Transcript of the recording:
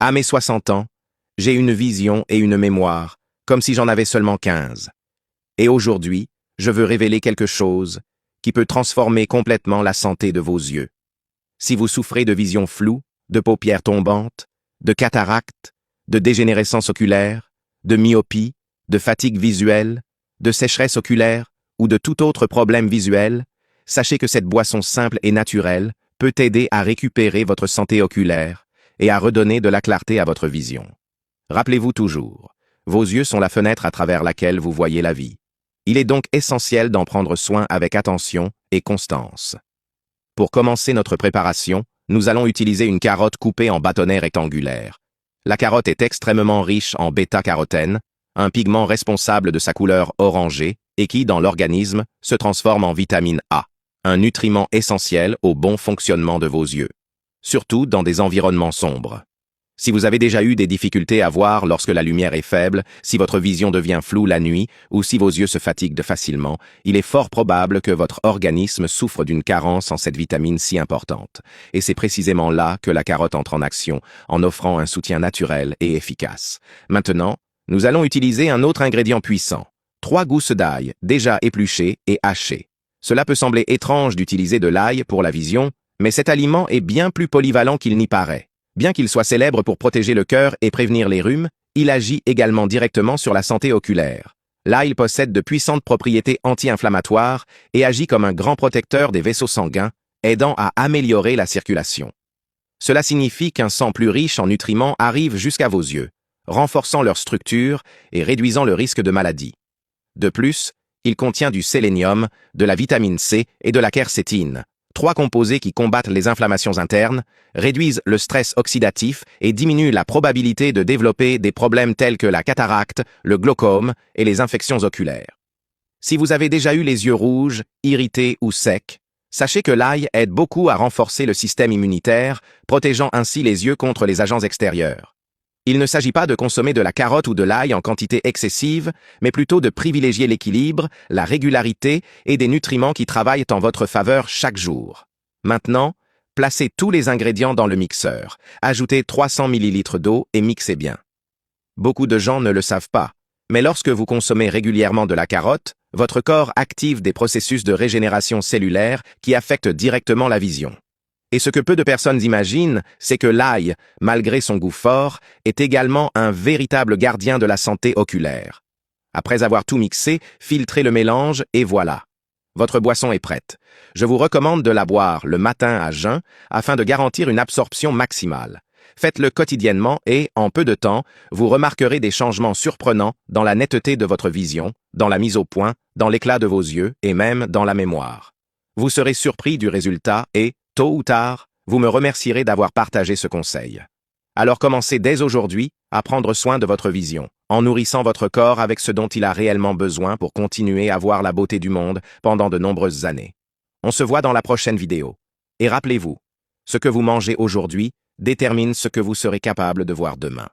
À mes 60 ans, j'ai une vision et une mémoire, comme si j'en avais seulement 15. Et aujourd'hui, je veux révéler quelque chose qui peut transformer complètement la santé de vos yeux. Si vous souffrez de vision floue, de paupières tombantes, de cataracte, de dégénérescence oculaire, de myopie, de fatigue visuelle, de sécheresse oculaire ou de tout autre problème visuel, sachez que cette boisson simple et naturelle peut aider à récupérer votre santé oculaire et à redonner de la clarté à votre vision. Rappelez-vous toujours, vos yeux sont la fenêtre à travers laquelle vous voyez la vie. Il est donc essentiel d'en prendre soin avec attention et constance. Pour commencer notre préparation, nous allons utiliser une carotte coupée en bâtonnets rectangulaires. La carotte est extrêmement riche en bêta-carotène, un pigment responsable de sa couleur orangée et qui, dans l'organisme, se transforme en vitamine A, un nutriment essentiel au bon fonctionnement de vos yeux, surtout dans des environnements sombres. Si vous avez déjà eu des difficultés à voir lorsque la lumière est faible, si votre vision devient floue la nuit ou si vos yeux se fatiguent facilement, il est fort probable que votre organisme souffre d'une carence en cette vitamine si importante. Et c'est précisément là que la carotte entre en action, en offrant un soutien naturel et efficace. Maintenant, nous allons utiliser un autre ingrédient puissant, 3 gousses d'ail, déjà épluchées et hachées. Cela peut sembler étrange d'utiliser de l'ail pour la vision, mais cet aliment est bien plus polyvalent qu'il n'y paraît. Bien qu'il soit célèbre pour protéger le cœur et prévenir les rhumes, il agit également directement sur la santé oculaire. L'ail possède de puissantes propriétés anti-inflammatoires et agit comme un grand protecteur des vaisseaux sanguins, aidant à améliorer la circulation. Cela signifie qu'un sang plus riche en nutriments arrive jusqu'à vos yeux, renforçant leur structure et réduisant le risque de maladie. De plus, il contient du sélénium, de la vitamine C et de la quercétine, 3 composés qui combattent les inflammations internes, réduisent le stress oxydatif et diminuent la probabilité de développer des problèmes tels que la cataracte, le glaucome et les infections oculaires. Si vous avez déjà eu les yeux rouges, irrités ou secs, sachez que l'ail aide beaucoup à renforcer le système immunitaire, protégeant ainsi les yeux contre les agents extérieurs. Il ne s'agit pas de consommer de la carotte ou de l'ail en quantité excessive, mais plutôt de privilégier l'équilibre, la régularité et des nutriments qui travaillent en votre faveur chaque jour. Maintenant, placez tous les ingrédients dans le mixeur, ajoutez 300 ml d'eau et mixez bien. Beaucoup de gens ne le savent pas, mais lorsque vous consommez régulièrement de la carotte, votre corps active des processus de régénération cellulaire qui affectent directement la vision. Et ce que peu de personnes imaginent, c'est que l'ail, malgré son goût fort, est également un véritable gardien de la santé oculaire. Après avoir tout mixé, filtrez le mélange et voilà. Votre boisson est prête. Je vous recommande de la boire le matin à jeun afin de garantir une absorption maximale. Faites-le quotidiennement et, en peu de temps, vous remarquerez des changements surprenants dans la netteté de votre vision, dans la mise au point, dans l'éclat de vos yeux et même dans la mémoire. Vous serez surpris du résultat et, tôt ou tard, vous me remercierez d'avoir partagé ce conseil. Alors commencez dès aujourd'hui à prendre soin de votre vision, en nourrissant votre corps avec ce dont il a réellement besoin pour continuer à voir la beauté du monde pendant de nombreuses années. On se voit dans la prochaine vidéo. Et rappelez-vous, ce que vous mangez aujourd'hui détermine ce que vous serez capable de voir demain.